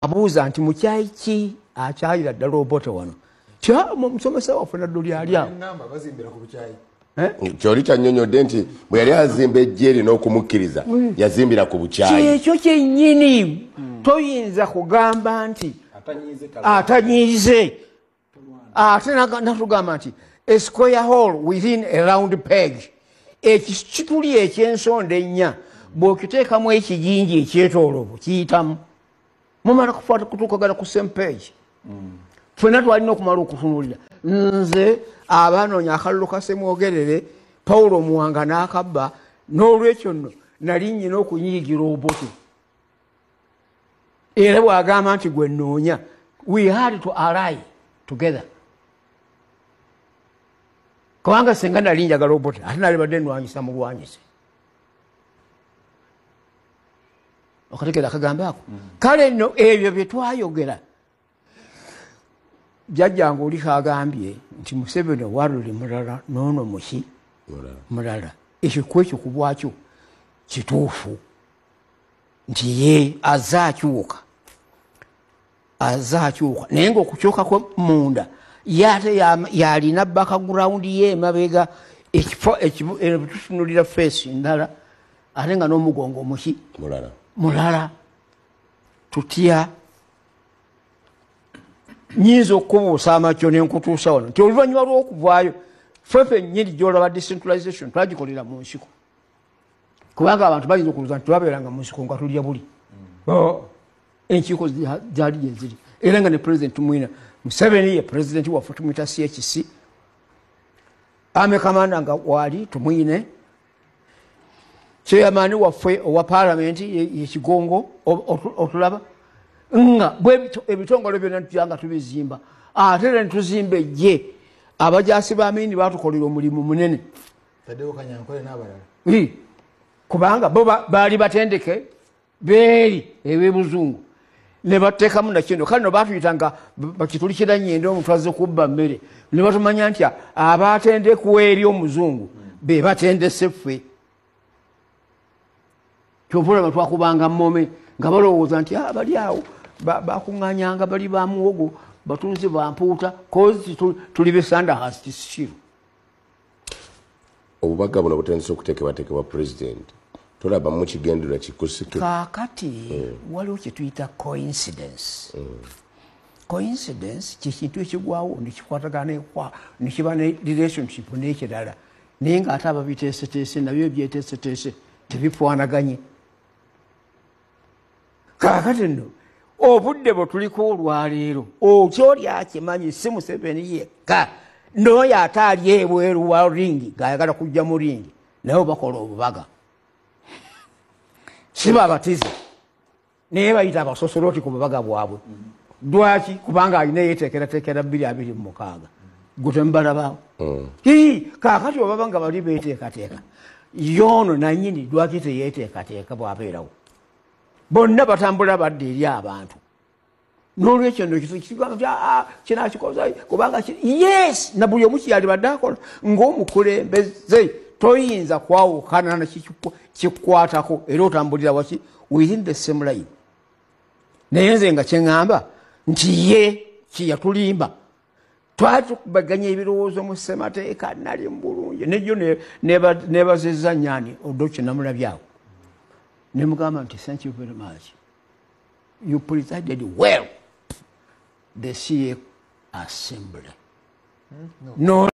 abuuza nti mukyayi ki akyayira ddala obote wano kya musomesa waffe nadduli ali awo bazimbira ku bukyayi kyoli kyannyonnyodde nti bwe yali azimba ejjeeri n'okumukkiriza yazimbira ku bukyayi kyekyo kyennyini toyinza kugamba nti atanyiize ate natugamba nti a square hole within a round peg ekituli ekyensonda ennya bw'okiteekamu ekijinji ekyetooloovu kiyitamu mumala kutuukagana ku same page ffenna twalina okumala okutunuulira nze abanoonya akalulu kasemwogerere Paulo Muwanga n'akabba n'olwekyo nno nali nnyina okunyiigira obote era bw'agamba nti gwe nnoonya we had to ally together kubanga senga nali njagala obote ate nali badde nnwanyisa mulwanyise okategeera akagambo ako kale nno ebyo bye twayogera jjajjange oli kagambye nti Museveni owaluli mulala noono muki mulala ekyo kwekyo ku bwakyo kituufu nti ye azaakyuka naye ng'okukyuka kwe munda ye ate yalina bakagrawundi ye emabega ekifo tutunulira feesi ndala ate nga n'omugongo muki mulala tutya nyinza okubuusa amakyo nenkutuusa wano nti oluvannyuma lw'okuvaayo fefe nnyini gy'olaba decentralization twagikolera mu nsiko kubanga abantu bayinza okulooza nti twabeeranga mu nsiko nga tulya buli enkiiko gyali gye ziri era nga ne pulezidenti mwina Museveni ye pulezidenti waffe tumuyita CHC Ame Kamanda nga wali tumwine chairman waffe owa parliament yekigongo otulaba nga ebitongole byonna tutyanga tubizimba ate ne tuzimba ejje abajasi b'amini batukolera omulimu munene Tadeo Kanyankole n'abalala kubanga bo baali batendeke beeri eb'ebuzungu ne bateekamu nakino kale no batuyitanga bakitulikira nnyendo omuntu azze kubba mmere ne batumanya nti abatendeku eri omuzungu be batendese ffe kyovulaba twakubanga mmome nga balowooza nti bali awo bakuŋŋanyanga bali ba muwogo batunzi bampuuta kozi tuli besandahasti siru obubaga buno butandise okuteekebwateekebwa pulezidenti tolaba mu kigendera kikusike kaakati waliwo kye tuyita coincidence coincidence kyekintu ekigwawo nekikwatagana nekiba ne relationship n'ekirala naye ng'ate ababiteeseteese nabyo ebyeteeseteese tebifwanaganye kaakati nno obudde bwe tuliko olwaleero kyoli akimanyi si Museveni yekka n'oyo ate ali ebweru wa ringi ng'ayagala kujja mu ringi naye bakola obubaga si babatizi naye bayita abasosoloti ku bubaga bwabwe lwaki kubanga alina yeteekerateekera 226 gwe temubalabaawo kaakati obaba nga bali beeteekateeka yoono nannyini lwaki teyeeteekateeka bwabeerawo bonna batambula badde eri abantu n'olwekyo nno kinakikoza kubanga yes na buli omu kiyali badde akola ng'omukulembeze toyinza kwawukana nakikukwatako era otambulira waki within the same line naye nze nga kyeŋŋamba nti ye kiyatulimba twali tukubaganya ebirowoozo mu ssemateeka nali mu bulungi nejjo nebazizza nnyani Odoche namulabyawo nemugamba nti thank you very much you presided well the CA assembly no